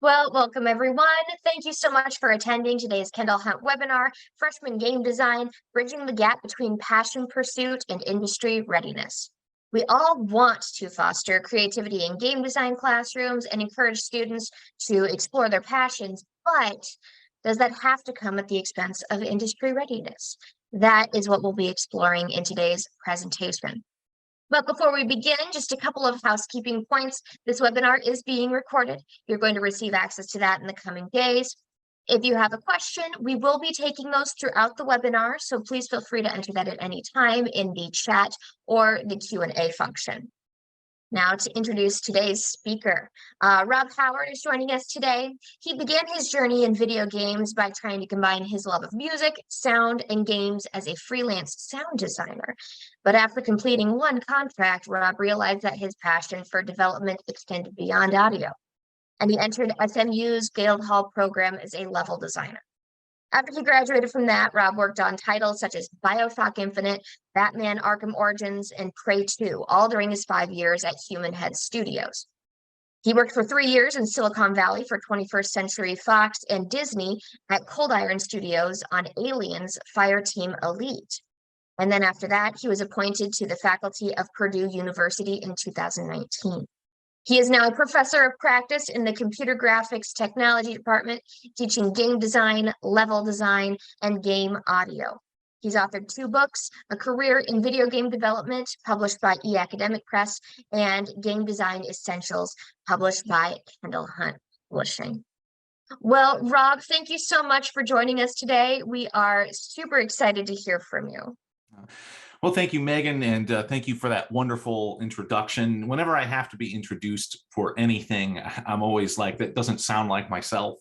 Well, welcome everyone. Thank you so much for attending today's Kendall Hunt webinar, Freshman Game Design, Bridging the Gap Between Passion Pursuit and Industry Readiness. We all want to foster creativity in game design classrooms and encourage students to explore their passions, but does that have to come at the expense of industry readiness? That is what we'll be exploring in today's presentation. But before we begin, just a couple of housekeeping points. This webinar is being recorded. You're going to receive access to that in the coming days. If you have a question, we will be taking those throughout the webinar, so please feel free to enter that at any time in the chat or the Q&A function. Now to introduce today's speaker. Rob Howard is joining us today. He began his journey in video games by trying to combine his love of music, sound, and games as a freelance sound designer. But after completing one contract, Rob realized that his passion for development extended beyond audio, and he entered SMU's Guildhall program as a level designer. After he graduated from that, Rob worked on titles such as BioShock Infinite, Batman Arkham Origins, and Prey 2, all during his 5 years at Human Head Studios. He worked for 3 years in Silicon Valley for 21st Century Fox and Disney at Cold Iron Studios on Aliens Fireteam Elite. And then after that, he was appointed to the faculty of Purdue University in 2019. He is now a professor of practice in the Computer Graphics Technology Department, teaching game design, level design, and game audio. He's authored 2 books, A Career in Video Game Development, published by E-Academic Press, and Game Design Essentials, published by Kendall Hunt Publishing. Well, Rob, thank you so much for joining us today. We are super excited to hear from you. Well, thank you, Megan, and thank you for that wonderful introduction. Whenever I have to be introduced for anything, I'm always like, that doesn't sound like myself.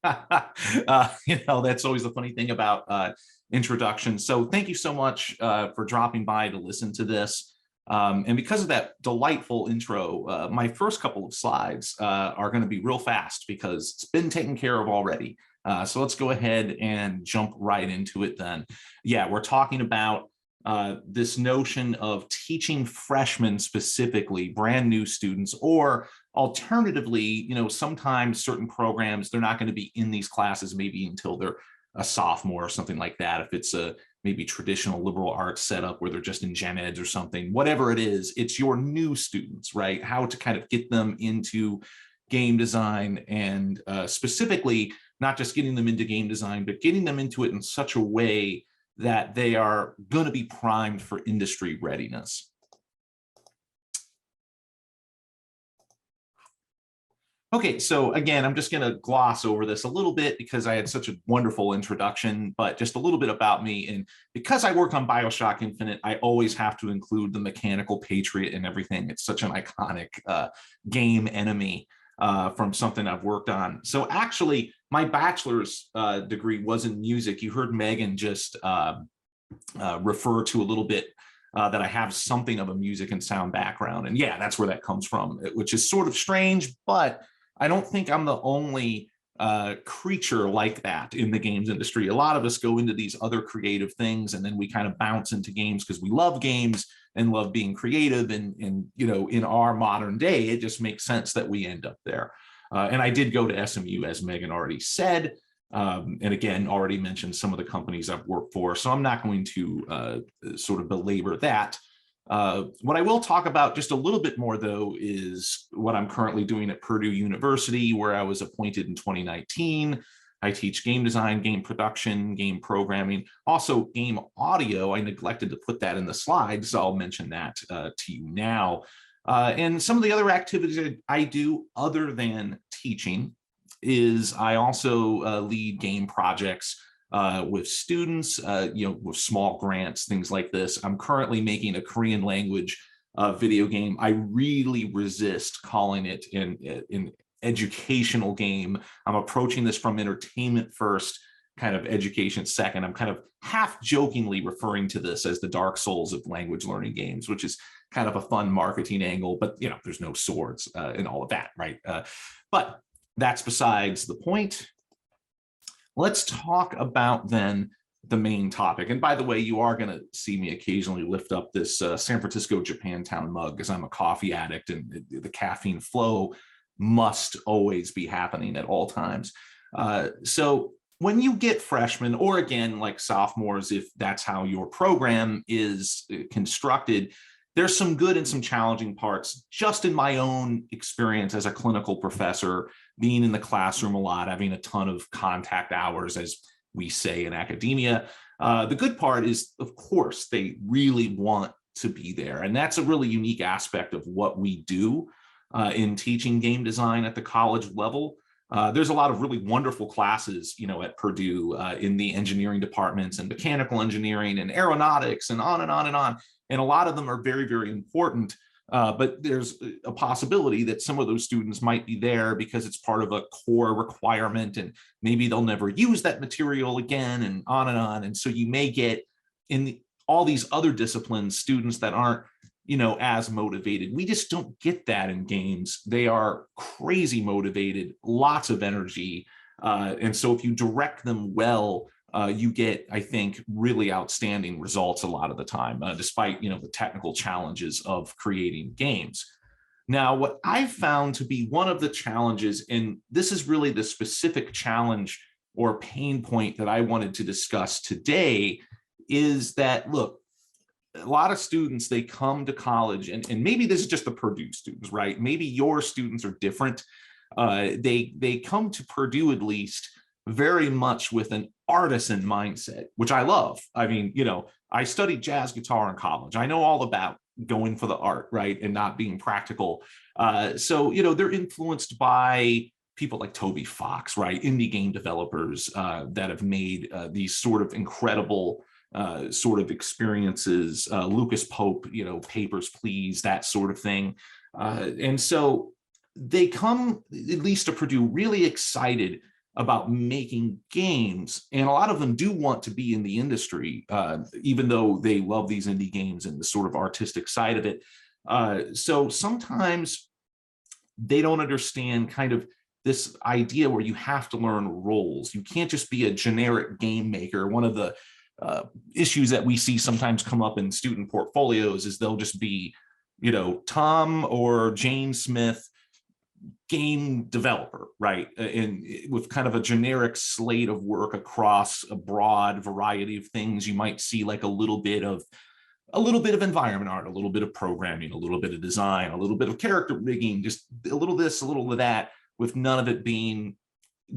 That's always the funny thing about introductions. So thank you so much for dropping by to listen to this. And because of that delightful intro, my first couple of slides are going to be real fast because it's been taken care of already. So let's go ahead and jump right into it then. Yeah, we're talking about this notion of teaching freshmen, specifically brand new students, or alternatively, sometimes certain programs, they're not going to be in these classes maybe until they're a sophomore or something like that. If it's a maybe traditional liberal arts setup where they're just in gen eds or something, whatever it is, it's your new students, right? How to kind of get them into game design, and specifically not just getting them into game design, but getting them into it in such a way that they are going to be primed for industry readiness. Okay, so again, I'm just going to gloss over this a little bit because I had such a wonderful introduction, but just a little bit about me. And because I work on BioShock Infinite, I always have to include the Mechanical Patriot and everything. It's such an iconic game enemy from something I've worked on. So actually, my bachelor's degree was in music. You heard Megan just refer to a little bit that I have something of a music and sound background. And yeah, that's where that comes from, which is sort of strange, but I don't think I'm the only creature like that in the games industry. A lot of us go into these other creative things, and then we kind of bounce into games because we love games and love being creative. And in our modern day, it just makes sense that we end up there. And I did go to SMU, as Megan already said, and again, already mentioned some of the companies I've worked for. So I'm not going to sort of belabor that. What I will talk about just a little bit more, though, is what I'm currently doing at Purdue University, where I was appointed in 2019. I teach game design, game production, game programming, also game audio. I neglected to put that in the slides, so I'll mention that to you now. And some of the other activities I do other than teaching is I also lead game projects with students, with small grants, things like this. I'm currently making a Korean language video game. I really resist calling it an educational game. I'm approaching this from entertainment first, kind of education second. I'm kind of half jokingly referring to this as the Dark Souls of language learning games, which is kind of a fun marketing angle, but there's no swords and all of that, right? But that's besides the point. Let's talk about then the main topic. And by the way, you are going to see me occasionally lift up this San Francisco Japantown mug because I'm a coffee addict, and the caffeine flow must always be happening at all times. So when you get freshmen, or again, like sophomores, if that's how your program is constructed, there's some good and some challenging parts. Just in my own experience as a clinical professor, being in the classroom a lot, having a ton of contact hours, as we say in academia, the good part is, of course, they really want to be there. And that's a really unique aspect of what we do in teaching game design at the college level. There's a lot of really wonderful classes, at Purdue in the engineering departments and mechanical engineering and aeronautics and on and on and on. And a lot of them are very, very important. But there's a possibility that some of those students might be there because it's part of a core requirement and maybe they'll never use that material again and on and on. And so you may get in all these other disciplines, students that aren't, as motivated. We just don't get that in games. They are crazy motivated, lots of energy. And so if you direct them well, you get, I think, really outstanding results a lot of the time, despite, the technical challenges of creating games. Now, what I've found to be one of the challenges, and this is really the specific challenge or pain point that I wanted to discuss today, is that, look, a lot of students, they come to college, and maybe this is just the Purdue students, right? Maybe your students are different. They come to Purdue, at least, very much with an artisan mindset, which I love. I mean, I studied jazz guitar in college. I know all about going for the art, right? And not being practical. So, they're influenced by people like Toby Fox, right? Indie game developers that have made these sort of incredible sort of experiences, Lucas Pope, Papers, Please, that sort of thing. And so they come, at least to Purdue, really excited about making games. And a lot of them do want to be in the industry, even though they love these indie games and the sort of artistic side of it. So sometimes they don't understand kind of this idea where you have to learn roles. You can't just be a generic game maker. One of the issues that we see sometimes come up in student portfolios is they'll just be, Tom or Jane Smith, game developer, right? And with kind of a generic slate of work across a broad variety of things. You might see like a little bit of environment art, a little bit of programming, a little bit of design, a little bit of character rigging, just a little this, a little of that, with none of it being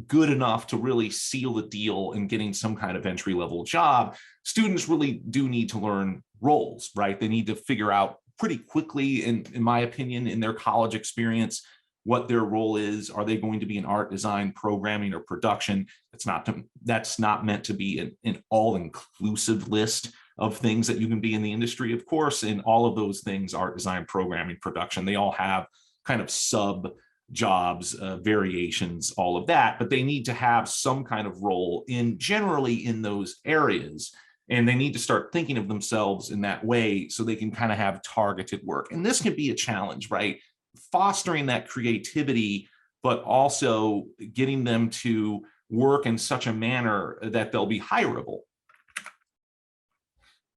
good enough to really seal the deal in getting some kind of entry-level job. Students really do need to learn roles, right? They need to figure out pretty quickly, in my opinion, in their college experience, what their role is. Are they going to be in art, design, programming, or production? That's not meant to be an all-inclusive list of things that you can be in the industry. Of course, in all of those things, art, design, programming, production, they all have kind of sub jobs, variations, all of that, but they need to have some kind of role generally in those areas. And they need to start thinking of themselves in that way so they can kind of have targeted work. And this can be a challenge, right? Fostering that creativity, but also getting them to work in such a manner that they'll be hireable.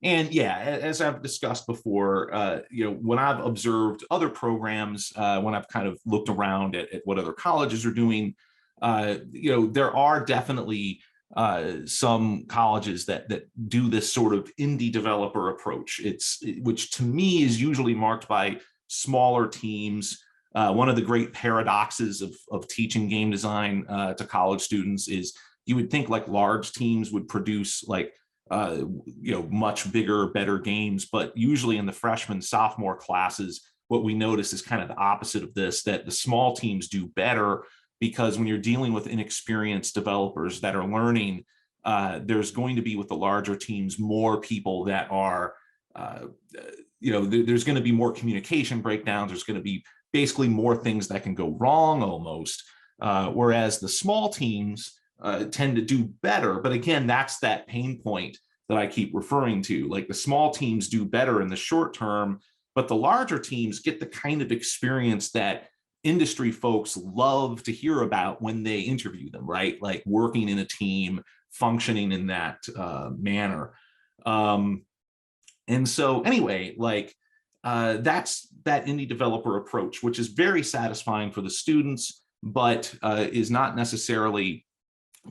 And yeah, as I've discussed before, when I've observed other programs, when I've kind of looked around at what other colleges are doing, there are definitely some colleges that do this sort of indie developer approach. Which to me is usually marked by smaller teams. One of the great paradoxes of teaching game design to college students is you would think like large teams would produce like much bigger, better games, but usually in the freshman, sophomore classes, what we notice is kind of the opposite of this, that the small teams do better, because when you're dealing with inexperienced developers that are learning, there's going to be, with the larger teams, more people that are, there's going to be more communication breakdowns. There's going to be basically more things that can go wrong almost, whereas the small teams tend to do better. But again, that's that pain point that I keep referring to. Like the small teams do better in the short term, but the larger teams get the kind of experience that industry folks love to hear about when they interview them, right? Like working in a team, functioning in that manner. And so anyway, like that's that indie developer approach, which is very satisfying for the students, but is not necessarily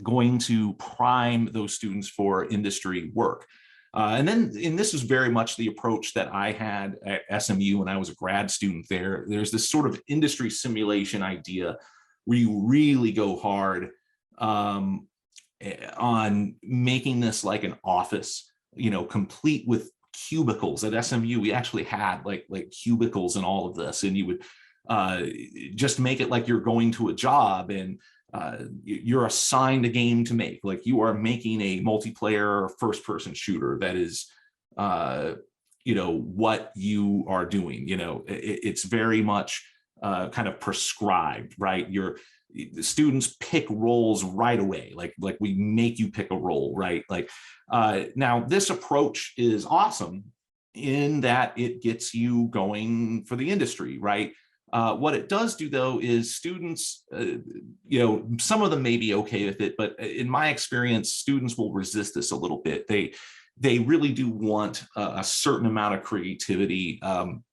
going to prime those students for industry work. And this is very much the approach that I had at SMU when I was a grad student there. There's this sort of industry simulation idea where you really go hard on making this like an office, complete with cubicles. At SMU, we actually had like cubicles and all of this, and you would just make it like you're going to a job, and you're assigned a game to make. Like you are making a multiplayer first-person shooter that is, what you are doing. It's very much kind of prescribed, right? The students pick roles right away. Like we make you pick a role, right? Now this approach is awesome in that it gets you going for the industry, right? What it does do, though, is students, some of them may be okay with it, but in my experience, students will resist this a little bit. They really do want a certain amount of creativity and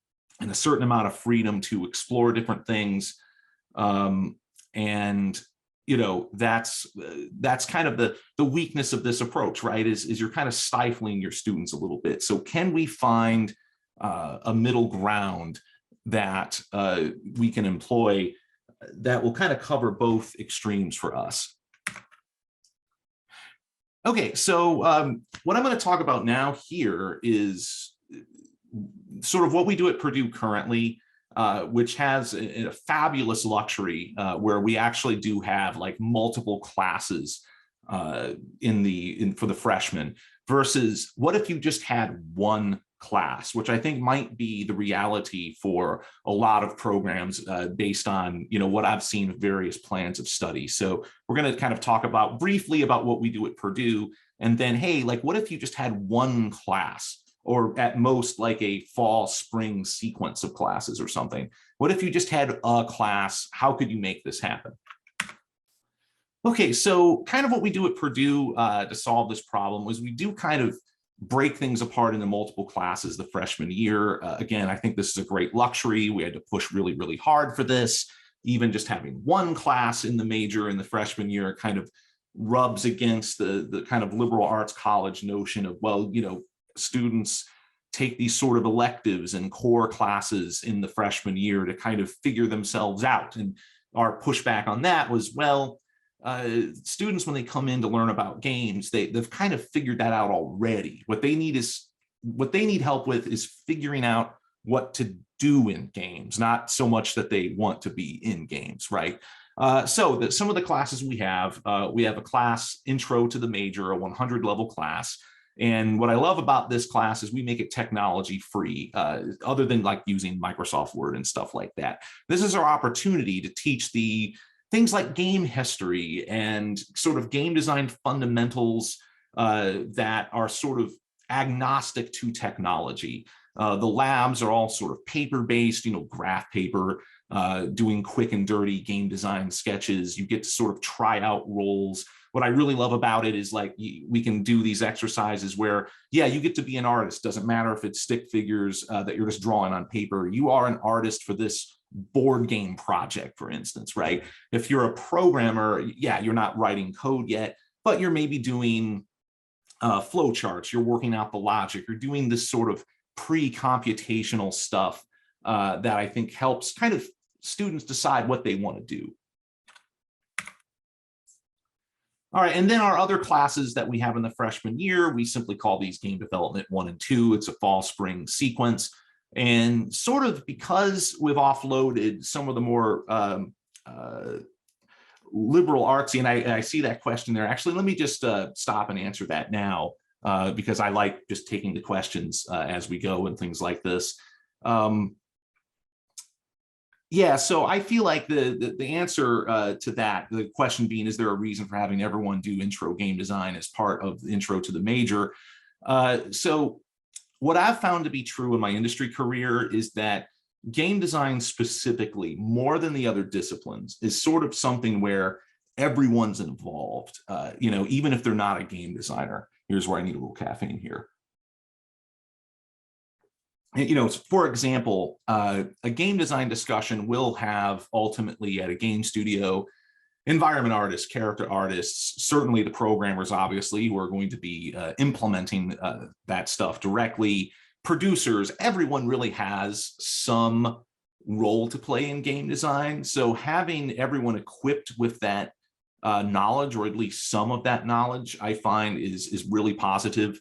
a certain amount of freedom to explore different things. That's kind of the weakness of this approach, right? Is you're kind of stifling your students a little bit. So can we find a middle ground that we can employ that will kind of cover both extremes for us? Okay, so what I'm going to talk about now here is sort of what we do at Purdue currently, which has a fabulous luxury where we actually do have like multiple classes for the freshmen, versus what if you just had one class, which I think might be the reality for a lot of programs based on what I've seen of various plans of study. So we're going to kind of talk briefly about what we do at Purdue, and then, hey, like what if you just had one class, or at most like a fall spring sequence of classes or something? What if you just had a class? How could you make this happen? Okay, so kind of what we do at Purdue to solve this problem was we do kind of break things apart into multiple classes the freshman year. Again, I think this is a great luxury. We had to push really, really hard for this. Even just having one class in the major in the freshman year kind of rubs against the kind of liberal arts college notion of, well, students take these sort of electives and core classes in the freshman year to kind of figure themselves out. And our pushback on that was, well, students, when they come in to learn about games, they've kind of figured that out already. What they need help with is figuring out what to do in games, not so much that they want to be in games, right? So some of the classes we have a class, Intro to the Major, a 100 level class. And what I love about this class is we make it technology free, other than like using Microsoft Word and stuff like that. This is our opportunity to teach the things like game history and sort of game design fundamentals that are sort of agnostic to technology. The labs are all sort of paper-based, graph paper, doing quick and dirty game design sketches. You get to sort of try out roles. What I really love about it is like we can do these exercises where, yeah, you get to be an artist. Doesn't matter if it's stick figures that you're just drawing on paper. You are an artist for this board game project, for instance, right? If you're a programmer, yeah, you're not writing code yet, but you're maybe doing flow charts. You're working out the logic. You're doing this sort of pre-computational stuff that I think helps kind of students decide what they want to do. All right, and then our other classes that we have in the freshman year, we simply call these Game Development 1 and 2. It's a fall-spring sequence. And sort of because we've offloaded some of the more liberal artsy, and I see that question there. Actually, let me just stop and answer that now because I like just taking the questions as we go and things like this. Yeah, so I feel like the answer to that, the question being, is there a reason for having everyone do intro game design as part of the Intro to the Major? So what I've found to be true in my industry career is that game design specifically, more than the other disciplines, is sort of something where everyone's involved, even if they're not a game designer. Here's where I need a little caffeine here. For example, a game design discussion will have ultimately at a game studio environment artists, character artists, certainly the programmers, obviously, who are going to be implementing that stuff directly, producers, everyone really has some role to play in game design. So having everyone equipped with that knowledge, or at least some of that knowledge, I find is really positive.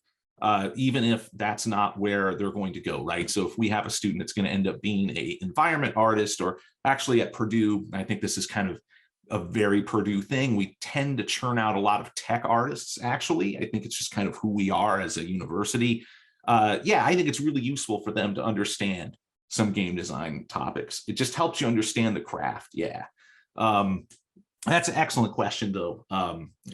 Even if that's not where they're going to go, right? So if we have a student that's going to end up being a environment artist, or actually at Purdue, I think this is kind of a very Purdue thing, we tend to churn out a lot of tech artists, actually. I think it's just kind of who we are as a university. Yeah, I think it's really useful for them to understand some game design topics. It just helps you understand the craft. Yeah. That's an excellent question, though.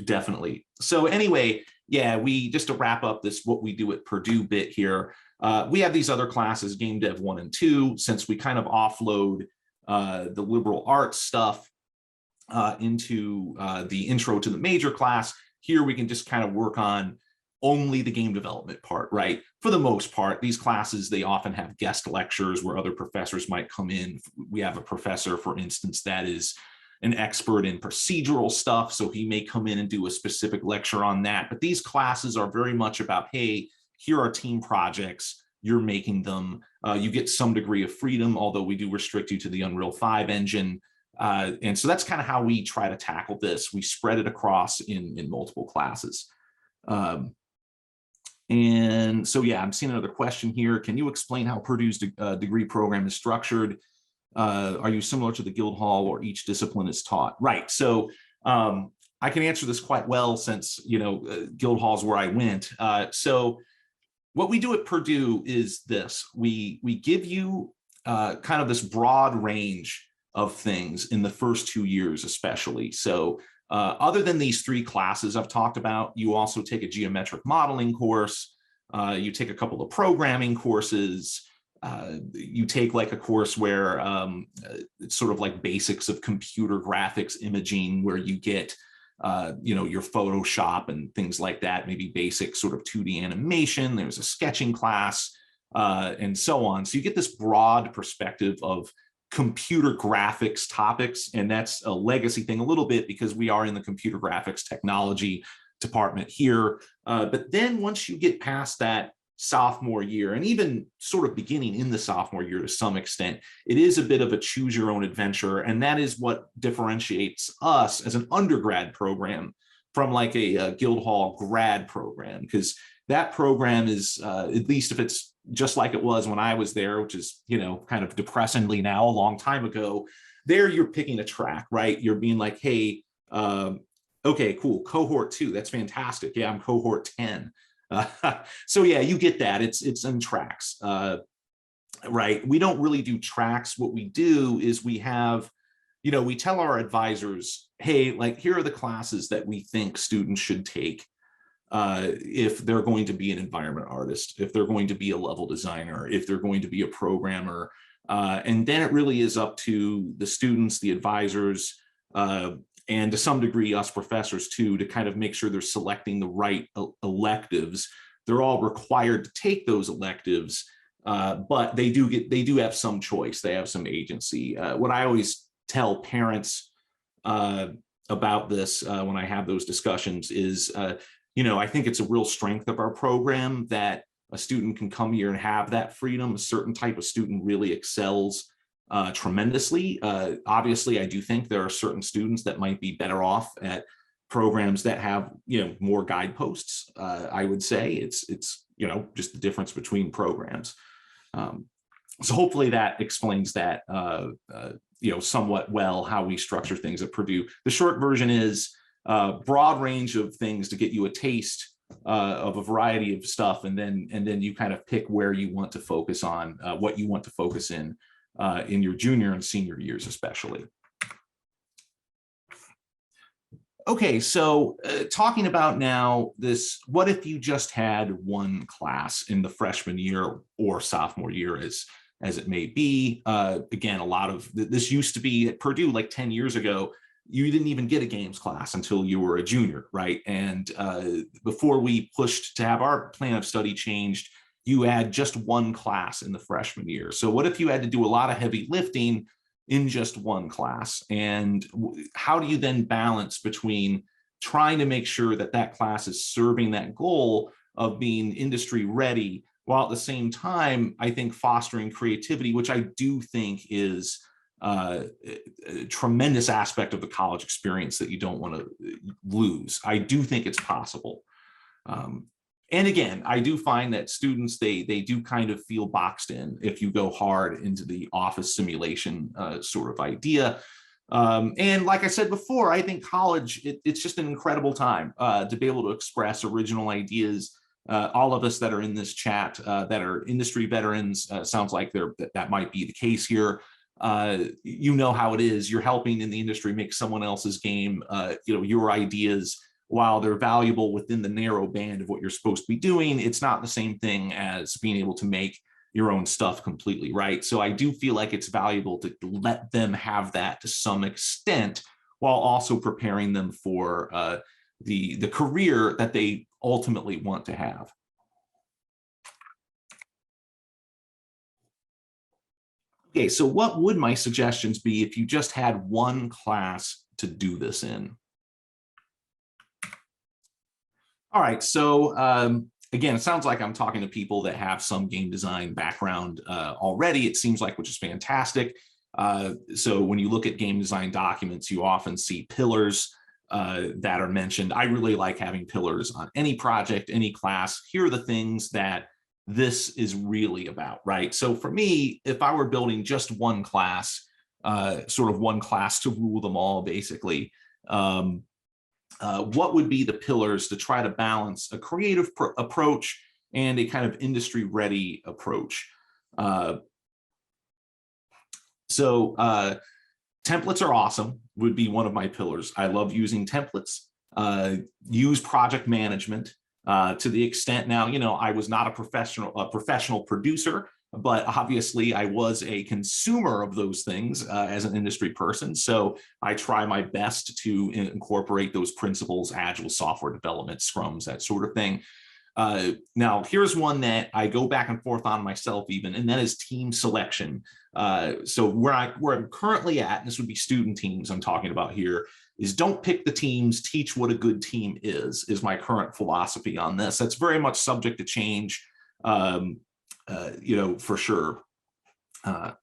Definitely. So anyway, yeah, we just to wrap up this what we do at Purdue bit here, we have these other classes, Game Dev 1 and 2, since we kind of offload the liberal arts stuff into the intro to the major class. Here we can just kind of work on only the game development part, right? For the most part, these classes, they often have guest lectures where other professors might come in. We have a professor, for instance, that is an expert in procedural stuff, so he may come in and do a specific lecture on that. But these classes are very much about, hey, here are team projects, you're making them. You get some degree of freedom, although we do restrict you to the Unreal 5 engine. And so that's kind of how we try to tackle this. We spread it across in multiple classes. And so, yeah, I'm seeing another question here. Can you explain how Purdue's degree program is structured? Are you similar to the Guildhall, or each discipline is taught? Right. So I can answer this quite well, since, Guildhall is where I went. So what we do at Purdue is this. We give you kind of this broad range of things in the first 2 years, especially. So other than these 3 classes I've talked about, you also take a geometric modeling course. You take a couple of programming courses. You take like a course where it's sort of like basics of computer graphics imaging, where you get your Photoshop and things like that, maybe basic sort of 2D animation. There's a sketching class and so on. So you get this broad perspective of computer graphics topics, and that's a legacy thing a little bit because we are in the computer graphics technology department here. But then once you get past that sophomore year, and even sort of beginning in the sophomore year to some extent, it is a bit of a choose your own adventure. And that is what differentiates us as an undergrad program from like a Guildhall grad program, because that program is, at least if it's just like it was when I was there, which is, kind of depressingly now a long time ago, there you're picking a track, right? You're being like, hey, okay, cool, cohort 2, that's fantastic. Yeah, I'm cohort 10. So yeah, you get that. It's in tracks, right? We don't really do tracks. What we do is we have, we tell our advisors, hey, like, here are the classes that we think students should take if they're going to be an environment artist, if they're going to be a level designer, if they're going to be a programmer. And then it really is up to the students, the advisors, and to some degree us professors too, to kind of make sure they're selecting the right electives. They're all required to take those electives, but they do have some choice. They have some agency. What I always tell parents about this when I have those discussions is, I think it's a real strength of our program that a student can come here and have that freedom. A certain type of student really excels tremendously. Obviously, I do think there are certain students that might be better off at programs that have, more guideposts. I would say it's just the difference between programs. So hopefully that explains that, somewhat well, how we structure things at Purdue. The short version is broad range of things to get you a taste of a variety of stuff, and then you kind of pick where you want to focus on, what you want to focus in your junior and senior years, especially. Okay, so talking about now this, what if you just had one class in the freshman year or sophomore year, as it may be. Again, a lot of this used to be at Purdue like 10 years ago. You didn't even get a games class until you were a junior, right? And before we pushed to have our plan of study changed, you add just one class in the freshman year. So what if you had to do a lot of heavy lifting in just one class? And how do you then balance between trying to make sure that that class is serving that goal of being industry ready, while at the same time, I think fostering creativity, which I do think is a tremendous aspect of the college experience that you don't want to lose. I do think it's possible. And again, I do find that students, they do kind of feel boxed in if you go hard into the office simulation sort of idea. And like I said before, I think college, it's just an incredible time to be able to express original ideas. All of us that are in this chat that are industry veterans, sounds like that might be the case here. You know how it is. You're helping in the industry make someone else's game, your ideas, while they're valuable within the narrow band of what you're supposed to be doing, it's not the same thing as being able to make your own stuff completely, right? So I do feel like it's valuable to let them have that to some extent, while also preparing them for the career that they ultimately want to have. Okay, so what would my suggestions be if you just had one class to do this in? All right, so again, it sounds like I'm talking to people that have some game design background already, it seems like, which is fantastic. So when you look at game design documents, you often see pillars that are mentioned. I really like having pillars on any project, any class. Here are the things that this is really about, right? So for me, if I were building just one class, sort of one class to rule them all, basically, what would be the pillars to try to balance a creative approach and a kind of industry ready approach? Templates are awesome, would be one of my pillars. I love using templates. Use project management to the extent now, I was not a professional producer, but obviously I was a consumer of those things as an industry person. So I try my best to incorporate those principles, agile software development, scrums, that sort of thing. Now, here's one that I go back and forth on myself even, and that is team selection. So where I'm currently at, and this would be student teams I'm talking about here, is don't pick the teams, teach what a good team is my current philosophy on this. That's very much subject to change, for sure. And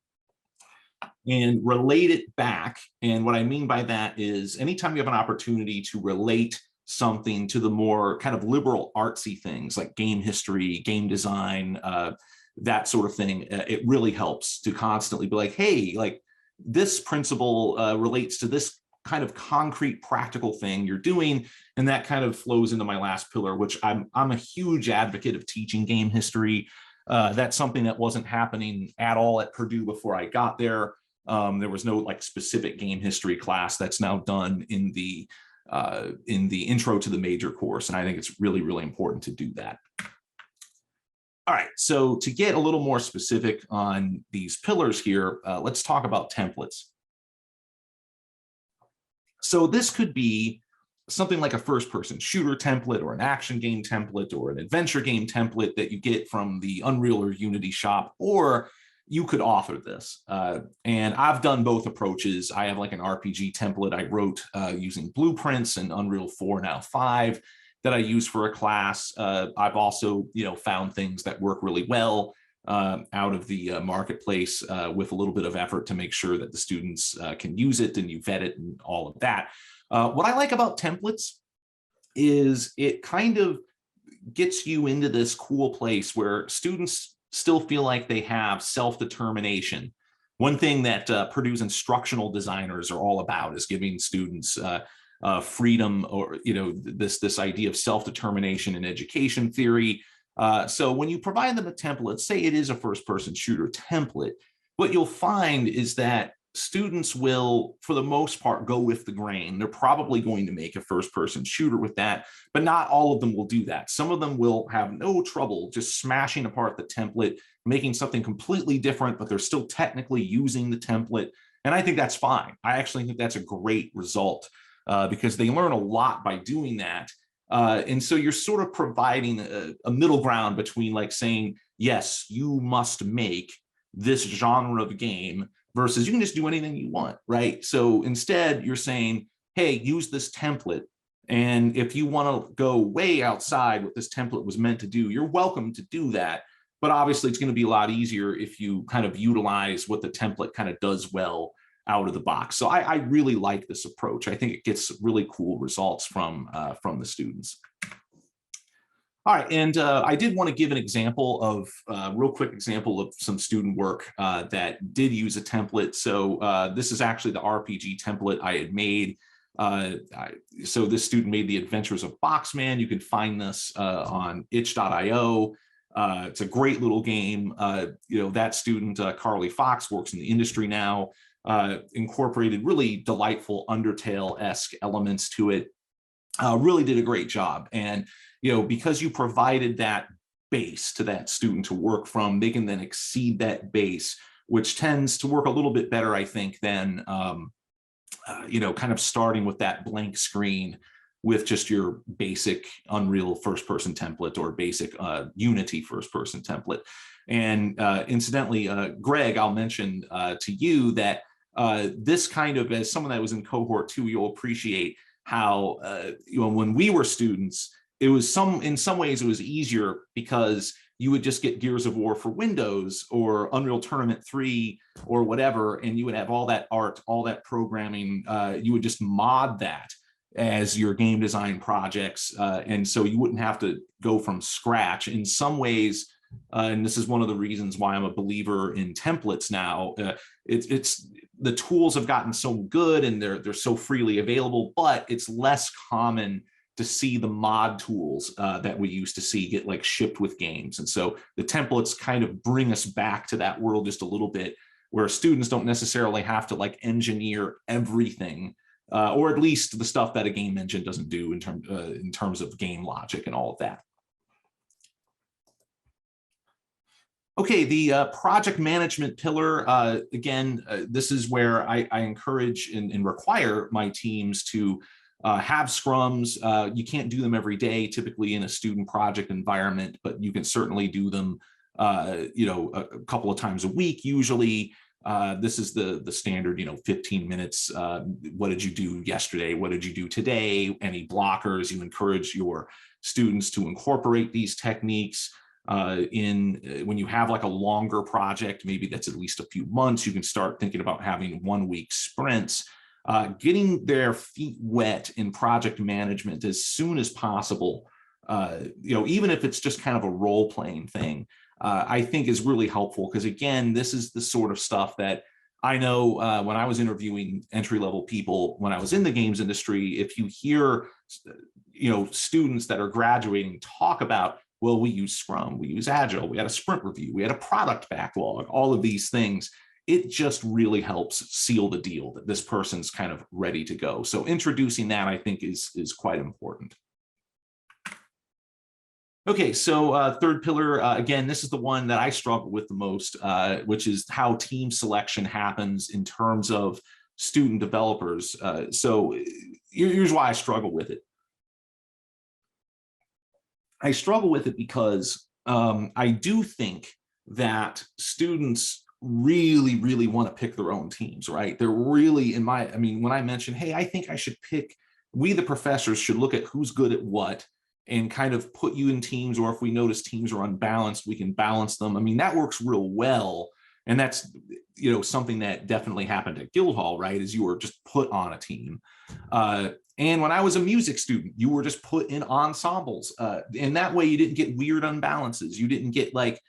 relate it back. And what I mean by that is anytime you have an opportunity to relate something to the more kind of liberal artsy things like game history, game design, that sort of thing, it really helps to constantly be like, hey, like this principle relates to this kind of concrete practical thing you're doing. And that kind of flows into my last pillar, which I'm a huge advocate of teaching game history. That's something that wasn't happening at all at Purdue before I got there. There was no like specific game history class. That's now done in the intro to the major course. And I think it's really, really important to do that. All right, so to get a little more specific on these pillars here, let's talk about templates. So this could be something like a first-person shooter template or an action game template or an adventure game template that you get from the Unreal or Unity shop, or you could author this. And I've done both approaches. I have like an RPG template I wrote using blueprints and Unreal 4, now 5, that I use for a class. I've also, found things that work really well out of the marketplace with a little bit of effort to make sure that the students can use it and you vet it and all of that. What I like about templates is it kind of gets you into this cool place where students still feel like they have self-determination. One thing that Purdue's instructional designers are all about is giving students freedom, or this idea of self-determination in education theory. So when you provide them a template, say it is a first-person shooter template, what you'll find is that students will, for the most part, go with the grain. They're probably going to make a first-person shooter with that, but not all of them will do that. Some of them will have no trouble just smashing apart the template, making something completely different, but they're still technically using the template. And I think that's fine. I actually think that's a great result because they learn a lot by doing that. And so you're sort of providing a middle ground between like saying, yes, you must make this genre of game, versus you can just do anything you want, right? So instead you're saying, hey, use this template. And if you want to go way outside what this template was meant to do, you're welcome to do that. But obviously it's going to be a lot easier if you kind of utilize what the template kind of does well out of the box. So I really like this approach. I think it gets really cool results from the students. All right, and I did want to give an example of, real quick example of some student work that did use a template. So this is actually the RPG template I had made. So this student made the Adventures of Boxman. You can find this on itch.io. It's a great little game. That student, Carly Fox, works in the industry now, incorporated really delightful Undertale-esque elements to it. Really did a great job. And because you provided that base to that student to work from, they can then exceed that base, which tends to work a little bit better, I think, than kind of starting with that blank screen with just your basic Unreal first-person template or basic Unity first-person template. And incidentally, Greg, I'll mention to you that this kind of, as someone that was in cohort 2, you'll appreciate how when we were students, it was in some ways it was easier because you would just get Gears of War for Windows or Unreal Tournament 3 or whatever, and you would have all that art, all that programming. You would just mod that as your game design projects, and so you wouldn't have to go from scratch. In some ways, and this is one of the reasons why I'm a believer in templates now. It's the tools have gotten so good and they're so freely available, but it's less common to see the mod tools that we used to see get like shipped with games. And so the templates kind of bring us back to that world just a little bit, where students don't necessarily have to like engineer everything, or at least the stuff that a game engine doesn't do in terms of game logic and all of that. Okay, the project management pillar, again, this is where I encourage and require my teams to have scrums. You can't do them every day, typically in a student project environment, but you can certainly do them, a couple of times a week. Usually, this is the standard, 15 minutes. What did you do yesterday? What did you do today? Any blockers? You encourage your students to incorporate these techniques. When you have like a longer project, maybe that's at least a few months, you can start thinking about having 1-week sprints. Getting their feet wet in project management as soon as possible, even if it's just kind of a role-playing thing, I think is really helpful, because again, this is the sort of stuff that I know when I was interviewing entry-level people when I was in the games industry. If you hear students that are graduating talk about, well, we use Scrum, we use Agile, we had a sprint review, we had a product backlog, all of these things, it just really helps seal the deal that this person's kind of ready to go. So introducing that, I think, is quite important. Okay, so third pillar, again, this is the one that I struggle with the most, which is how team selection happens in terms of student developers. So here's why I struggle with it. I struggle with it because I do think that students really, really want to pick their own teams, right? They're really, when I mention, hey, I think I should pick, we the professors should look at who's good at what and kind of put you in teams, or if we notice teams are unbalanced, we can balance them. I mean, that works real well. And that's, something that definitely happened at Guildhall, right? Is you were just put on a team. And when I was a music student, you were just put in ensembles. And that way you didn't get weird unbalances. You didn't get like,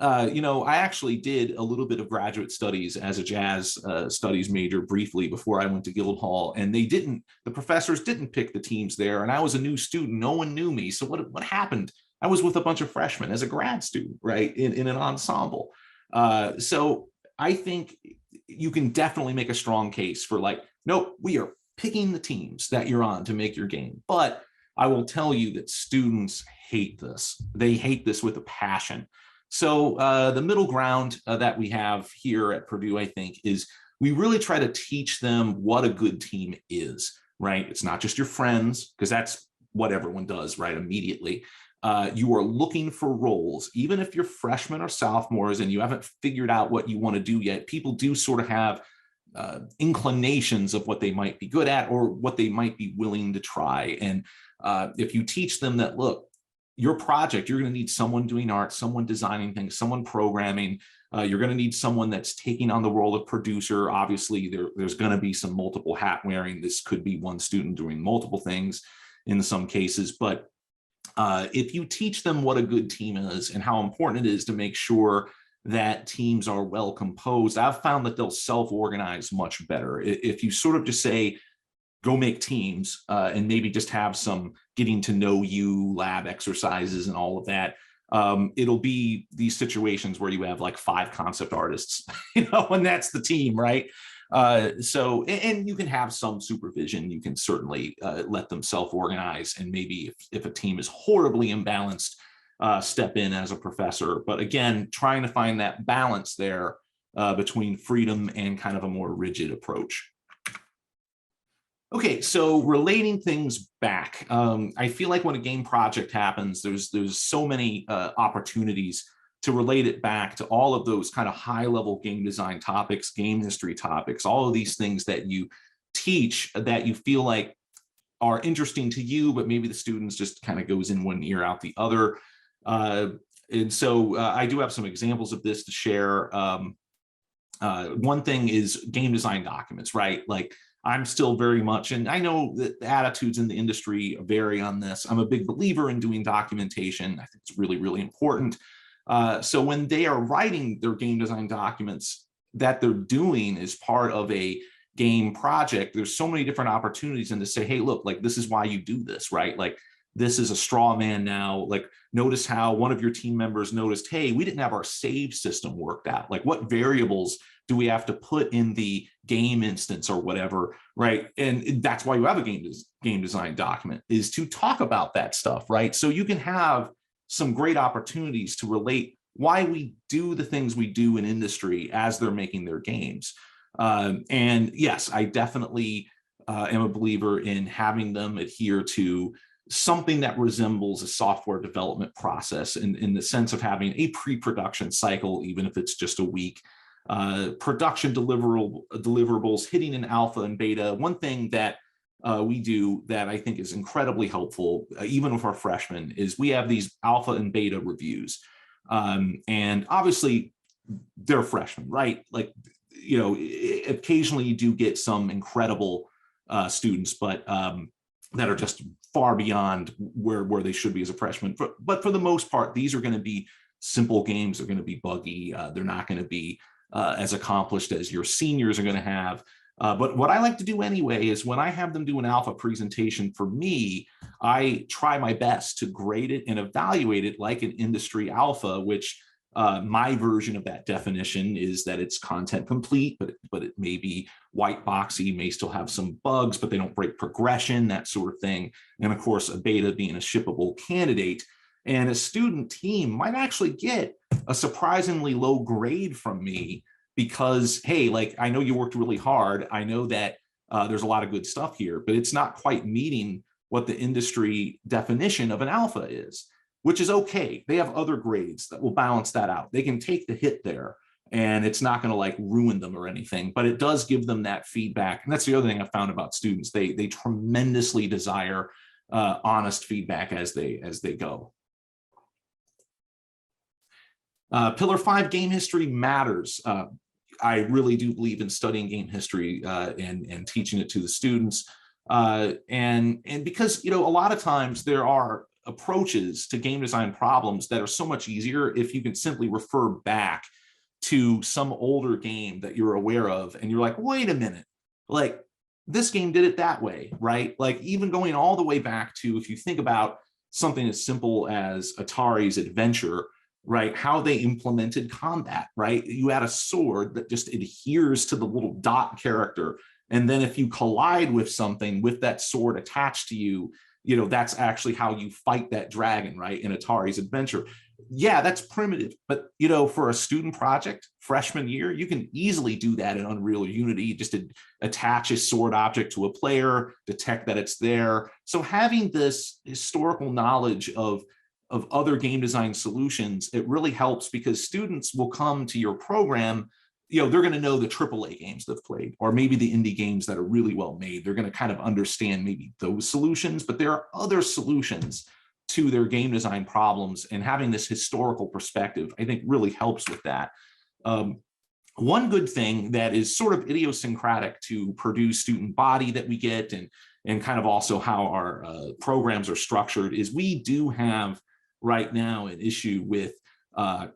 I actually did a little bit of graduate studies as a jazz studies major briefly before I went to Guildhall, and the professors didn't pick the teams there. And I was a new student, no one knew me. So what happened? I was with a bunch of freshmen as a grad student, right? In an ensemble. So I think you can definitely make a strong case for like, nope, we are picking the teams that you're on to make your game. But I will tell you that students hate this. They hate this with a passion. So the middle ground that we have here at Purdue, I think, is we really try to teach them what a good team is, right? It's not just your friends, because that's what everyone does, right, immediately. you are looking for roles, even if you're freshmen or sophomores and you haven't figured out what you want to do yet. People do sort of have inclinations of what they might be good at or what they might be willing to try. And if you teach them that, look, your project, you're going to need someone doing art, someone designing things, someone programming. You're going to need someone that's taking on the role of producer. Obviously, there's going to be some multiple hat wearing. This could be one student doing multiple things in some cases. But if you teach them what a good team is and how important it is to make sure that teams are well composed, I've found that they'll self-organize much better. If you sort of just say, go make teams and maybe just have some getting to know you lab exercises and all of that. It'll be these situations where you have like 5 concept artists, and that's the team, right? And you can have some supervision. You can certainly let them self-organize, and maybe if a team is horribly imbalanced, step in as a professor. But again, trying to find that balance there between freedom and kind of a more rigid approach. Okay, so relating things back, I feel like when a game project happens, there's so many opportunities to relate it back to all of those kind of high-level game design topics, game history topics, all of these things that you teach that you feel like are interesting to you, but maybe the students just kind of goes in one ear out the other. And so I do have some examples of this to share. One thing is game design documents, right? Like, I'm still very much, and I know that the attitudes in the industry vary on this. I'm a big believer in doing documentation. I think it's really, really important. So when they are writing their game design documents that they're doing as part of a game project, there's so many different opportunities and to say, hey, look, like, this is why you do this, right? Like, this is a straw man now. Like, notice how one of your team members noticed, hey, we didn't have our save system worked out. Like, what variables do we have to put in the game instance or whatever, right? And that's why you have a game design document, is to talk about that stuff, right? So you can have some great opportunities to relate why we do the things we do in industry as they're making their games. And yes, I definitely am a believer in having them adhere to something that resembles a software development process in the sense of having a pre-production cycle, even if it's just a week. Production deliverables, hitting an alpha and beta. One thing that we do that I think is incredibly helpful, even with our freshmen, is we have these alpha and beta reviews. And obviously they're freshmen, right? Like, occasionally you do get some incredible students, but that are just far beyond where they should be as a freshman. But for the most part, these are going to be simple games. They're going to be buggy. They're not going to be as accomplished as your seniors are going to have. But what I like to do anyway is when I have them do an alpha presentation for me, I try my best to grade it and evaluate it like an industry alpha, which my version of that definition is that it's content complete, but it may be white boxy, may still have some bugs, but they don't break progression, that sort of thing. And of course, a beta being a shippable candidate. And a student team might actually get a surprisingly low grade from me because, hey, like, I know you worked really hard. I know that there's a lot of good stuff here, but it's not quite meeting what the industry definition of an alpha is, which is okay. They have other grades that will balance that out. They can take the hit there and it's not going to like ruin them or anything, but it does give them that feedback. And that's the other thing I found about students. They tremendously desire honest feedback as they go. Pillar 5, game history matters. I really do believe in studying game history and teaching it to the students. And because, a lot of times there are approaches to game design problems that are so much easier if you can simply refer back to some older game that you're aware of. And you're like, wait a minute, like, this game did it that way, right? Like, even going all the way back to, if you think about something as simple as Atari's Adventure, right? How they implemented combat, right? You had a sword that just adheres to the little dot character. And then if you collide with something with that sword attached to you, that's actually how you fight that dragon, right? In Atari's Adventure. Yeah, that's primitive. But, for a student project, freshman year, you can easily do that in Unreal or Unity. Just to attach a sword object to a player, detect that it's there. So having this historical knowledge of of other game design solutions, it really helps because students will come to your program, they're going to know the AAA games they've played, or maybe the indie games that are really well made. They're going to kind of understand maybe those solutions, but there are other solutions to their game design problems, and having this historical perspective, I think, really helps with that. One good thing that is sort of idiosyncratic to Purdue's student body that we get, and kind of also how our programs are structured, is we do have right now an issue with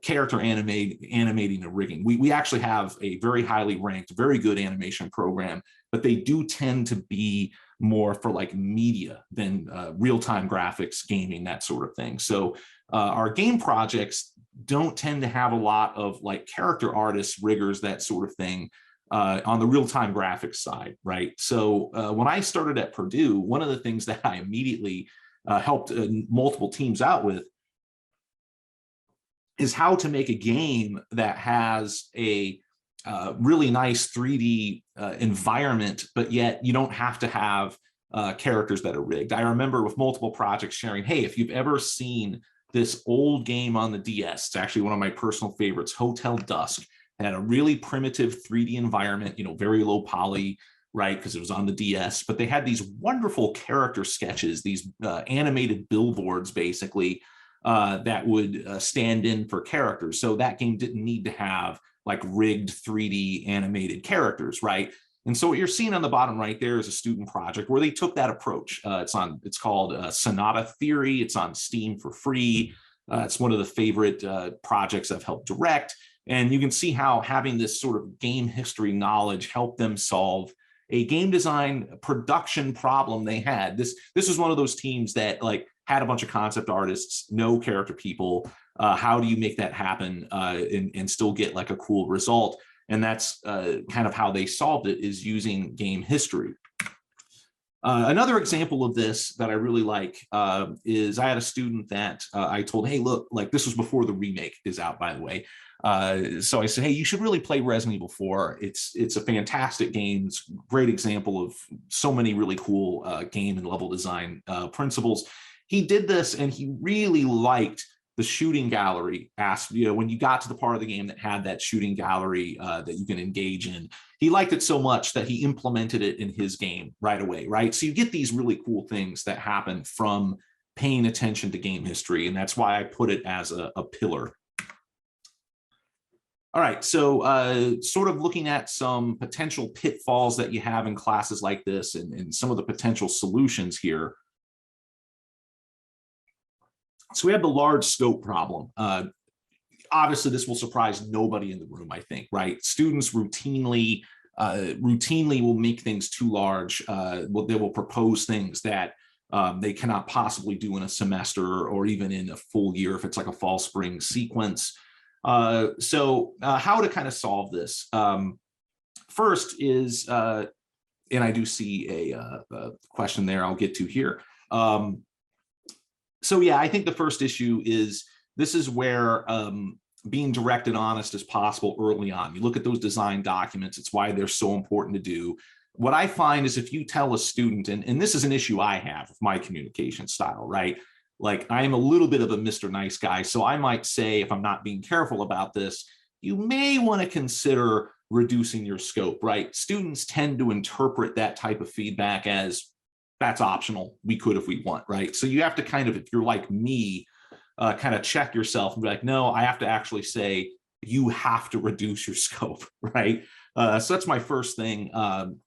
character animating and rigging. We actually have a very highly ranked, very good animation program, but they do tend to be more for like media than real-time graphics, gaming, that sort of thing. So our game projects don't tend to have a lot of like character artists, riggers, that sort of thing on the real-time graphics side, right? So when I started at Purdue, one of the things that I immediately helped multiple teams out with is how to make a game that has a really nice 3D environment, but yet you don't have to have characters that are rigged. I remember with multiple projects sharing, hey, if you've ever seen this old game on the DS, it's actually one of my personal favorites, Hotel Dusk, it had a really primitive 3D environment, very low poly, right, because it was on the DS, but they had these wonderful character sketches, these animated billboards, basically, that would stand in for characters. So that game didn't need to have like rigged 3D animated characters, right? And so what you're seeing on the bottom right there is a student project where they took that approach. It's called Sonata Theory. It's on Steam for free. It's one of the favorite projects I've helped direct. And you can see how having this sort of game history knowledge helped them solve a game design production problem they had. This was one of those teams that like had a bunch of concept artists, no character people. How do you make that happen and still get like a cool result? And that's kind of how they solved it, is using game history. Another example of this that I really like is I had a student that I told, hey, look, like this was before the remake is out, by the way. So I said, hey, you should really play Resident Evil 4. It's a fantastic game. It's a great example of so many really cool game and level design principles. He did this and he really liked the shooting gallery when you got to the part of the game that had that shooting gallery that you can engage in. He liked it so much that he implemented it in his game right away, right? So you get these really cool things that happen from paying attention to game history, and that's why I put it as a pillar. All right, so sort of looking at some potential pitfalls that you have in classes like this and some of the potential solutions here. So we have the large scope problem. Obviously, this will surprise nobody in the room, I think, right? Students routinely will make things too large. They will propose things that they cannot possibly do in a semester or even in a full year if it's like a fall spring sequence. So how to kind of solve this? First is, and I do see a question there I'll get to here. So yeah, I think the first issue is this is where being direct and honest as possible early on. You look at those design documents. It's why they're so important to do. What I find is if you tell a student, and this is an issue I have with my communication style, right? Like I am a little bit of a Mr. Nice guy. So I might say, if I'm not being careful about this, you may want to consider reducing your scope, right? Students tend to interpret that type of feedback as that's optional. We could if we want, right? So you have to kind of, if you're like me, kind of check yourself and be like, no, I have to actually say, you have to reduce your scope, right? So that's my first thing.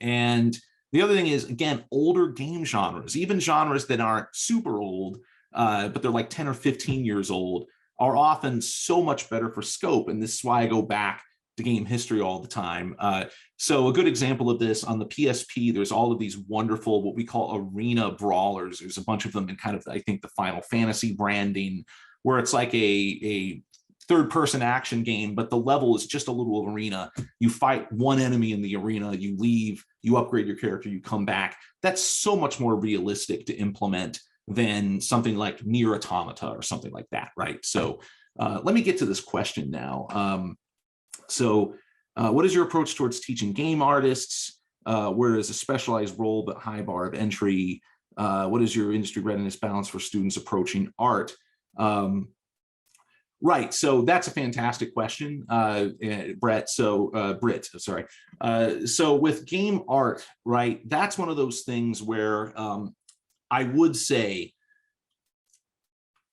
And the other thing is, again, older game genres, even genres that aren't super old, but they're like 10 or 15 years old, are often so much better for scope. And this is why I go back to game history all the time. So a good example of this, on the PSP, there's all of these wonderful, what we call arena brawlers. There's a bunch of them in kind of, I think, the Final Fantasy branding, where it's like a third-person action game, but the level is just a little arena. You fight one enemy in the arena, you leave, you upgrade your character, you come back. That's so much more realistic to implement than something like Nier Automata or something like that, right? So let me get to this question now. What is your approach towards teaching game artists? Where is a specialized role but high bar of entry? What is your industry readiness balance for students approaching art? Right. So that's a fantastic question, Brett. So Britt, sorry. So with game art, right, that's one of those things where I would say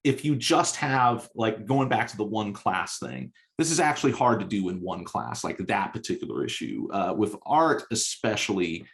if you just have, like, going back to the one class thing, this is actually hard to do in one class, like that particular issue. With art especially,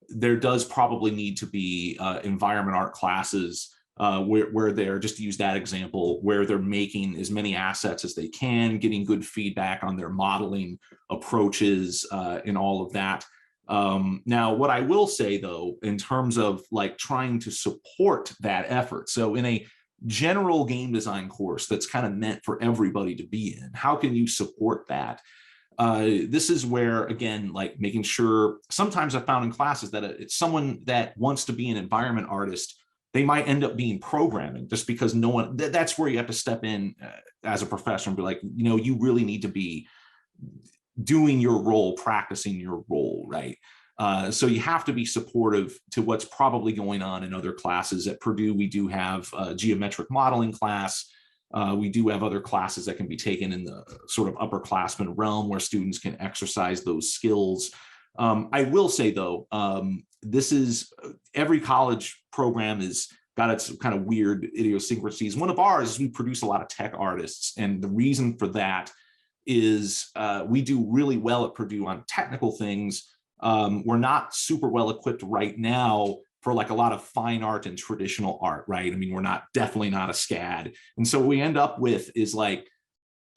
there does probably need to be environment art classes where they're, just to use that example, where they're making as many assets as they can, getting good feedback on their modeling approaches and all of that. Now, what I will say, though, in terms of like trying to support that effort, so in a general game design course that's kind of meant for everybody to be in, how can you support that? This is where, again, like making sure, sometimes I found in classes that it's someone that wants to be an environment artist, they might end up being programming, just because no one, that's where you have to step in as a professor and be like, you know, you really need to be doing your role, practicing your role, right? So you have to be supportive to what's probably going on in other classes. At Purdue, we do have a geometric modeling class. We do have other classes that can be taken in the sort of upperclassmen realm where students can exercise those skills. I will say, though, this is, every college program is got its kind of weird idiosyncrasies. One of ours is we produce a lot of tech artists. And the reason for that is we do really well at Purdue on technical things. We're not super well equipped right now for like a lot of fine art and traditional art, right? I mean, we're definitely not a SCAD. And so what we end up with is like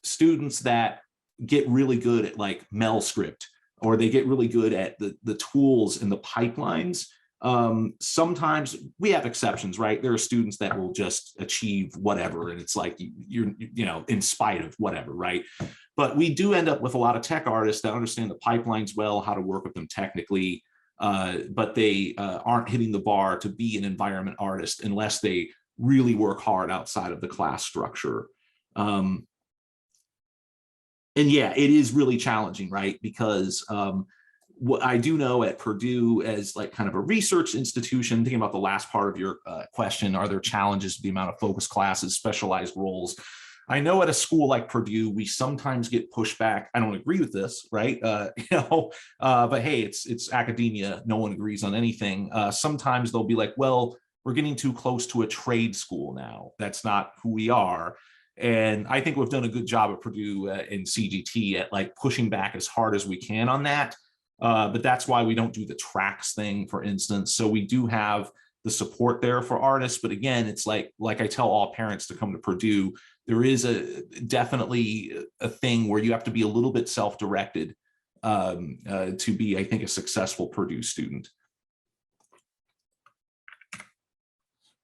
students that get really good at like Mel script, or they get really good at the tools and the pipelines. Sometimes we have exceptions, right? There are students that will just achieve whatever, and it's like you're in spite of whatever, right? But we do end up with a lot of tech artists that understand the pipelines well, how to work with them technically, but they aren't hitting the bar to be an environment artist unless they really work hard outside of the class structure. And yeah, it is really challenging, right? Because what I do know at Purdue, as like kind of a research institution, thinking about the last part of your question, are there challenges to the amount of focus classes, specialized roles? I know at a school like Purdue, we sometimes get pushback. I don't agree with this, right? But hey, it's academia. No one agrees on anything. Sometimes they'll be like, well, we're getting too close to a trade school now. That's not who we are. And I think we've done a good job at Purdue in CGT at like pushing back as hard as we can on that. But that's why we don't do the tracks thing, for instance. So we do have the support there for artists. But again, it's like I tell all parents to come to Purdue, there is definitely a thing where you have to be a little bit self-directed to be, I think, a successful Purdue student.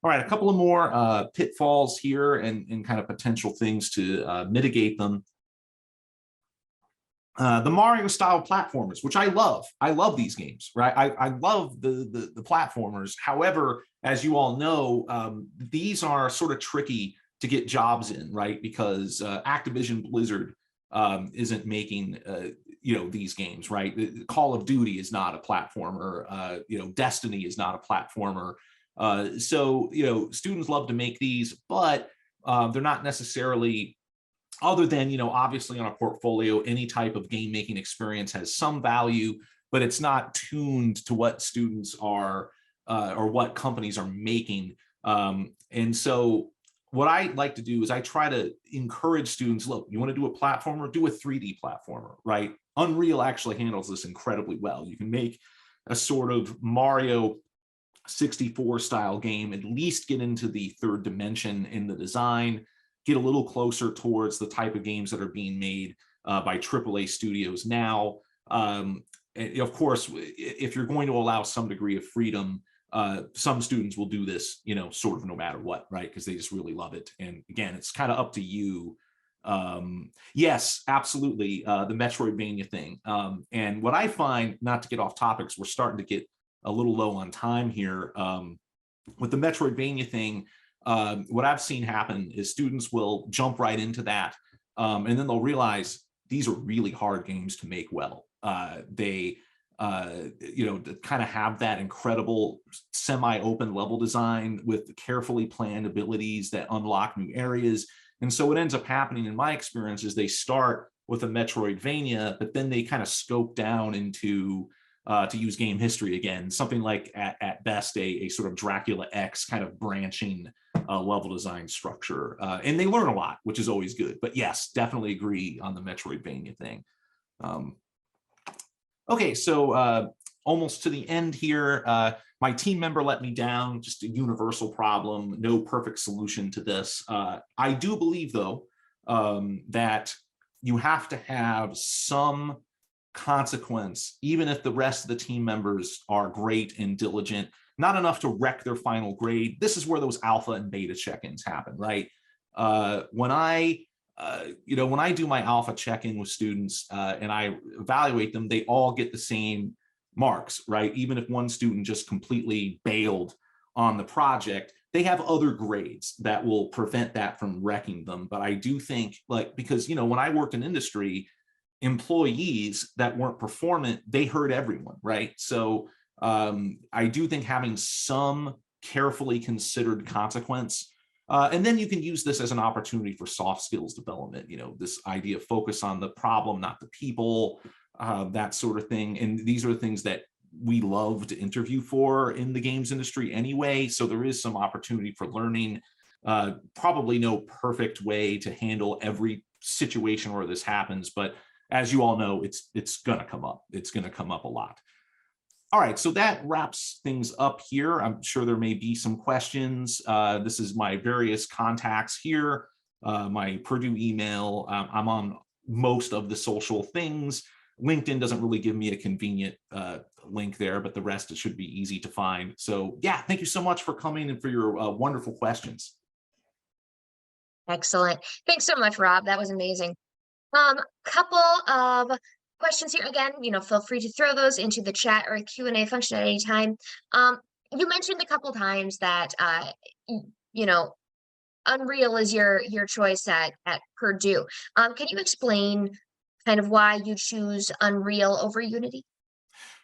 All right, a couple of more pitfalls here and kind of potential things to mitigate them. The Mario style platformers, which I love. I love these games, right? I love the platformers. However, as you all know, these are sort of tricky to get jobs in, right? Because Activision Blizzard isn't making these games, right? Call of Duty is not a platformer. Destiny is not a platformer. So students love to make these, but they're not necessarily, other than obviously on a portfolio, any type of game making experience has some value, but it's not tuned to what students are or what companies are making. And so what I like to do is I try to encourage students, look, you want to do a platformer, do a 3D platformer, right? Unreal actually handles this incredibly well. You can make a sort of Mario 64 style game, at least get into the third dimension in the design, get a little closer towards the type of games that are being made by AAA studios now. Of course, if you're going to allow some degree of freedom, some students will do this, sort of no matter what, right? Because they just really love it. And again, it's kind of up to you. Yes, absolutely. The Metroidvania thing. And what I find, not to get off topics, we're starting to get a little low on time here. With the Metroidvania thing, what I've seen happen is students will jump right into that. And then they'll realize these are really hard games to make well. They to kind of have that incredible semi-open level design with carefully planned abilities that unlock new areas. And so what ends up happening in my experience is they start with a Metroidvania, but then they kind of scope down into, to use game history again, something like at best a sort of Dracula X kind of branching level design structure. And they learn a lot, which is always good. But yes, definitely agree on the Metroidvania thing. Okay, so almost to the end here. My team member let me down, just a universal problem, no perfect solution to this. I do believe, though, that you have to have some consequence, even if the rest of the team members are great and diligent, not enough to wreck their final grade. This is where those alpha and beta check-ins happen, right? When I do my alpha check-in with students and I evaluate them, they all get the same marks, right? Even if one student just completely bailed on the project, they have other grades that will prevent that from wrecking them. But I do think, because, when I worked in industry, employees that weren't performant, they hurt everyone, right? So I do think having some carefully considered consequence, and then you can use this as an opportunity for soft skills development, this idea of focus on the problem, not the people, that sort of thing. And these are the things that we love to interview for in the games industry anyway. So there is some opportunity for learning. Probably no perfect way to handle every situation where this happens, but as you all know, it's gonna come up. It's gonna come up a lot. All right, so that wraps things up here. I'm sure there may be some questions. This is my various contacts here, my Purdue email. I'm on most of the social things. LinkedIn doesn't really give me a convenient link there, but the rest, it should be easy to find. So yeah, thank you so much for coming and for your wonderful questions. Excellent. Thanks so much, Rob. That was amazing. Couple of questions here. Again, feel free to throw those into the chat or Q&A function at any time. You mentioned a couple times that Unreal is your choice at Purdue. Can you explain kind of why you choose Unreal over Unity?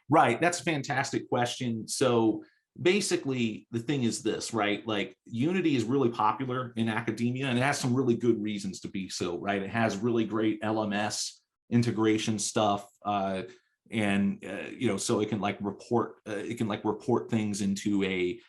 Right, that's a fantastic question. So basically, the thing is this, right? Like Unity is really popular in academia, and it has some really good reasons to be so, right? It has really great LMS integration stuff, and so it can report things into a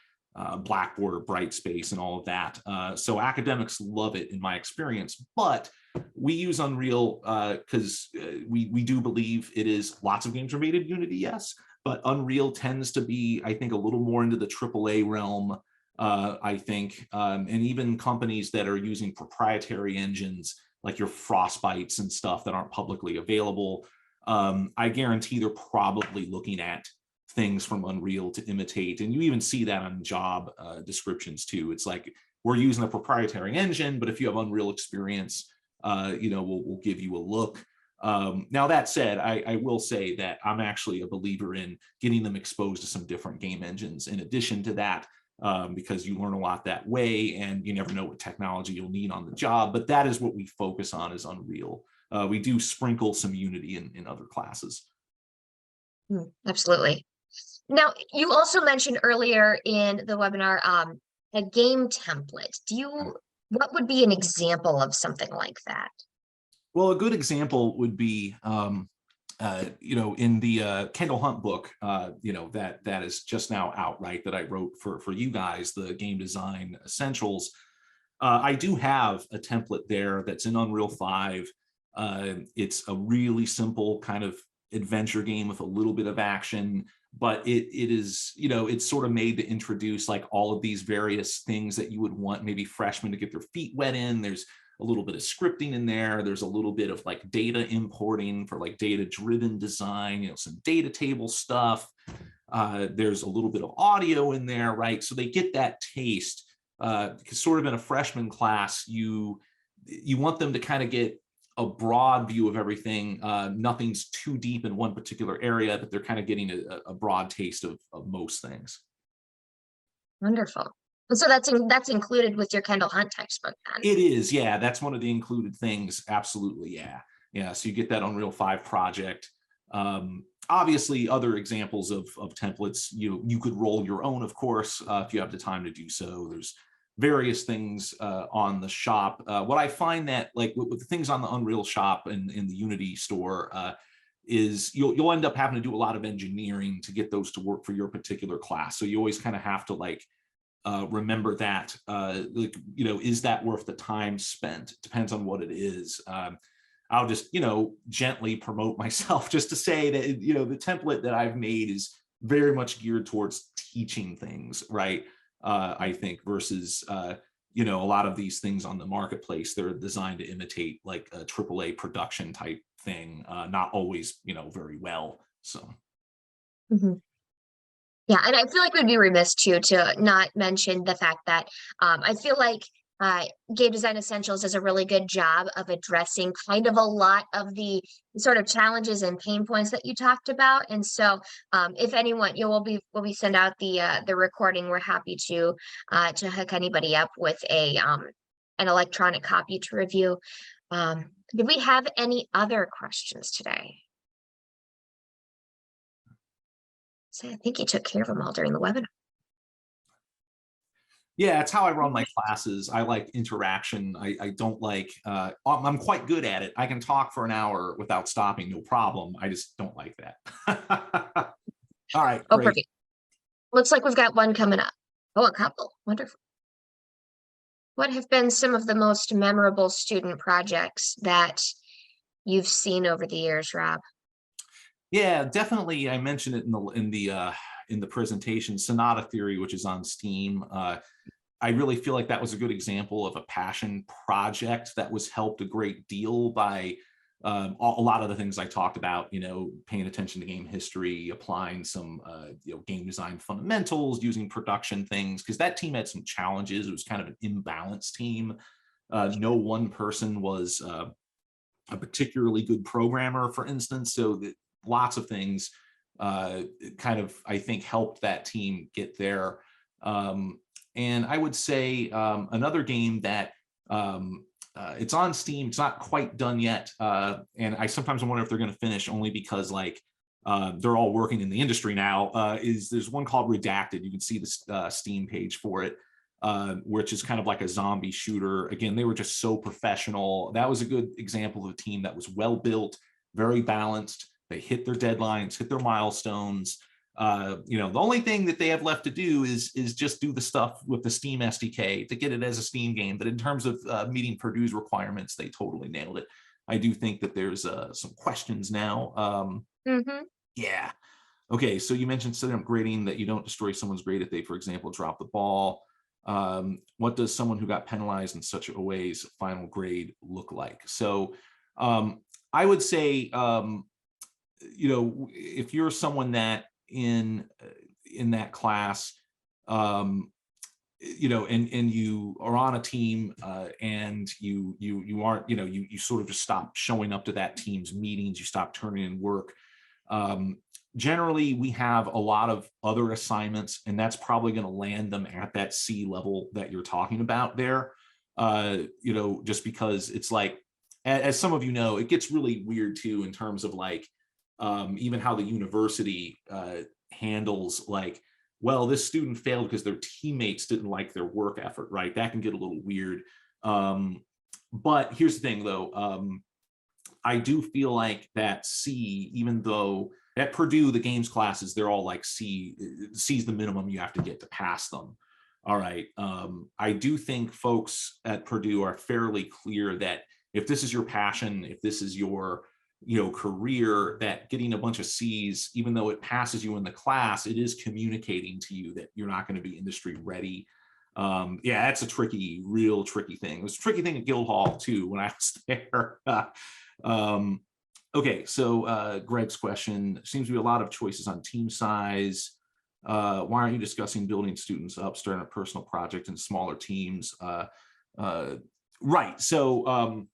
Blackboard or Brightspace and all of that. So academics love it in my experience, but we use Unreal because we do believe it is, lots of games are made in Unity, yes, but Unreal tends to be, I think, a little more into the AAA realm, I think, and even companies that are using proprietary engines like your Frostbites and stuff that aren't publicly available. I guarantee they're probably looking at things from Unreal to imitate, and you even see that on job descriptions too. It's like, we're using a proprietary engine, but if you have Unreal experience, we'll give you a look. Now that said, I will say that I'm actually a believer in getting them exposed to some different game engines in addition to that, because you learn a lot that way, and you never know what technology you'll need on the job. But that is what we focus on, is Unreal. We do sprinkle some Unity in other classes. Absolutely. Now, you also mentioned earlier in the webinar a game template. What would be an example of something like that? Well, a good example would be, in the Kendall Hunt book, that is just now out, right, that I wrote for you guys, the Game Design Essentials. I do have a template there that's in Unreal 5. It's a really simple kind of adventure game with a little bit of action, but it is, it's sort of made to introduce like all of these various things that you would want maybe freshmen to get their feet wet in. There's a little bit of scripting in there. There's a little bit of like data importing for like data-driven design, some data table stuff. There's a little bit of audio in there, right? So they get that taste, because sort of in a freshman class, you want them to kind of get a broad view of everything. Nothing's too deep in one particular area, but they're kind of getting a broad taste of most things. Wonderful. And so that's included with your Kendall Hunt textbook then? It is, yeah. That's one of the included things. Absolutely, yeah. Yeah, so you get that Unreal 5 project. Obviously, other examples of templates, you could roll your own, of course, if you have the time to do so. There's various things on the shop. What I find that, like with the things on the Unreal shop and in the Unity store, is you'll end up having to do a lot of engineering to get those to work for your particular class. So you always kind of have to like remember that, like, is that worth the time spent? Depends on what it is. I'll just, gently promote myself just to say that, the template that I've made is very much geared towards teaching things, right? I think versus, a lot of these things on the marketplace, they're designed to imitate like a AAA production type thing, not always, very well. So. Mhm. Yeah, and I feel like we'd be remiss too to not mention the fact that I feel like Game Design Essentials does a really good job of addressing kind of a lot of the sort of challenges and pain points that you talked about. And so, if anyone, when we send out the recording, we're happy to hook anybody up with an electronic copy to review. Did we have any other questions today? So I think you took care of them all during the webinar. Yeah, it's how I run my classes. I like interaction. I don't like, I'm quite good at it. I can talk for an hour without stopping, no problem. I just don't like that. All right, Oh, great. perfect. Looks like we've got one coming up. Oh, a couple. Wonderful. What have been some of the most memorable student projects that you've seen over the years, Rob? Yeah, definitely. I mentioned it in the presentation, Sonata Theory, which is on Steam. I really feel like that was a good example of a passion project that was helped a great deal by a lot of the things I talked about, paying attention to game history, applying some, game design fundamentals, using production things, because that team had some challenges. It was kind of an imbalanced team. No one person was a particularly good programmer, for instance. So lots of things kind of, I think, helped that team get there. And I would say another game that it's on Steam, it's not quite done yet. And I sometimes wonder if they're going to finish, only because like they're all working in the industry now, there's one called Redacted. You can see the Steam page for it, which is kind of like a zombie shooter. Again, they were just so professional. That was a good example of a team that was well built, very balanced. They hit their deadlines, hit their milestones. The only thing that they have left to do is just do the stuff with the Steam SDK to get it as a Steam game. But in terms of meeting Purdue's requirements, they totally nailed it. I do think that there's some questions now. Yeah. Okay, so you mentioned setting up grading, that you don't destroy someone's grade if they, for example, drop the ball. What does someone who got penalized in such a way's final grade look like? So I would say, if you're someone that in that class, and you are on a team, and you aren't, you sort of just stop showing up to that team's meetings, you stop turning in work. Generally, we have a lot of other assignments, and that's probably going to land them at that C level that you're talking about there. Just because it's like, as some of you know, it gets really weird too, in terms of like, even how the university handles like, well, this student failed because their teammates didn't like their work effort, right? That can get a little weird. But here's the thing though, I do feel like that C, even though at Purdue, the games classes, they're all like C's the minimum you have to get to pass them. All right. I do think folks at Purdue are fairly clear that if this is your passion, if this is your career, that getting a bunch of C's, even though it passes you in the class, it is communicating to you that you're not going to be industry ready. Yeah, that's a real tricky thing. It was a tricky thing at Guildhall too when I was there. Okay, so Greg's question, seems to be a lot of choices on team size. Why aren't you discussing building students up, starting a personal project in smaller teams? Right, so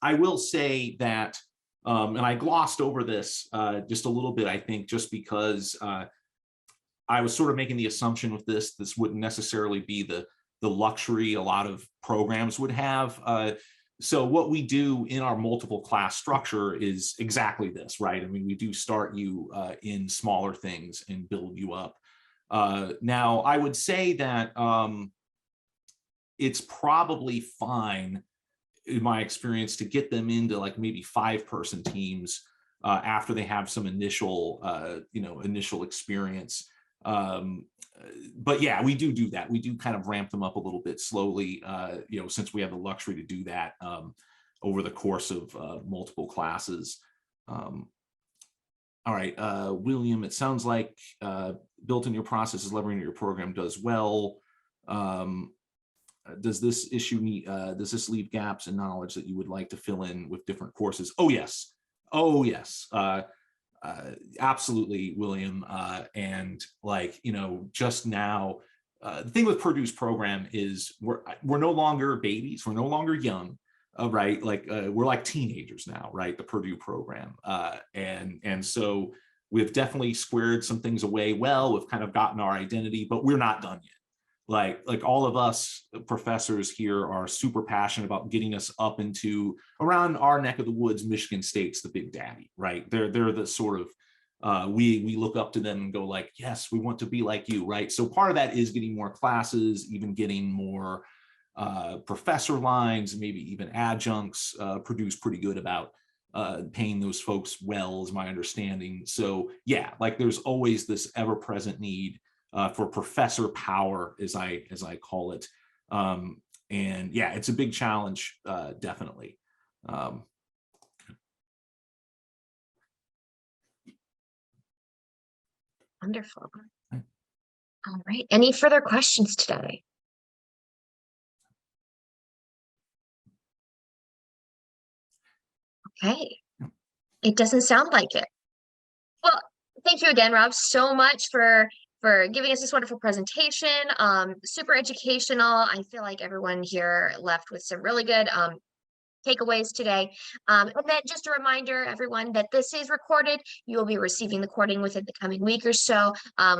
I will say that, and I glossed over this just a little bit, I think, just because I was sort of making the assumption with this wouldn't necessarily be the luxury a lot of programs would have. So what we do in our multiple class structure is exactly this, right? I mean, we do start you in smaller things and build you up. Now, I would say that it's probably fine, in my experience, to get them into like maybe 5-person teams after they have some initial, initial experience. But yeah, we do that. We do kind of ramp them up a little bit slowly, since we have the luxury to do that over the course of multiple classes. All right, William, it sounds like built in your processes, leveraging your program does well. Does this issue need, does this leave gaps in knowledge that you would like to fill in with different courses? Oh, yes. Oh, yes. Absolutely, William. And like, just now, the thing with Purdue's program is we're no longer babies. We're no longer young, right? Like we're like teenagers now, right? The Purdue program. And so we've definitely squared some things away well. We've kind of gotten our identity, but we're not done yet. Like all of us professors here are super passionate about getting us up into around our neck of the woods. Michigan State's the big daddy, right? They're the sort of we look up to them and go like, yes, we want to be like you, right? So part of that is getting more classes, even getting more professor lines, maybe even adjuncts. Purdue's pretty good about paying those folks well, is my understanding. So yeah, like there's always this ever-present need for professor power, as I call it. And yeah, it's a big challenge, definitely. Wonderful. All right. Any further questions today? Okay. It doesn't sound like it. Well, thank you again, Rob, so much for giving us this wonderful presentation. Super educational. I feel like everyone here left with some really good takeaways today. And then just a reminder, everyone, that this is recorded. You will be receiving the recording within the coming week or so.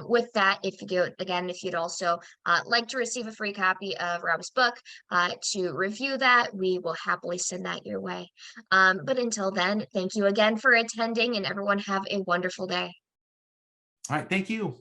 With that, if you'd also like to receive a free copy of Rob's book to review that, we will happily send that your way. But until then, thank you again for attending, and everyone have a wonderful day. All right, thank you.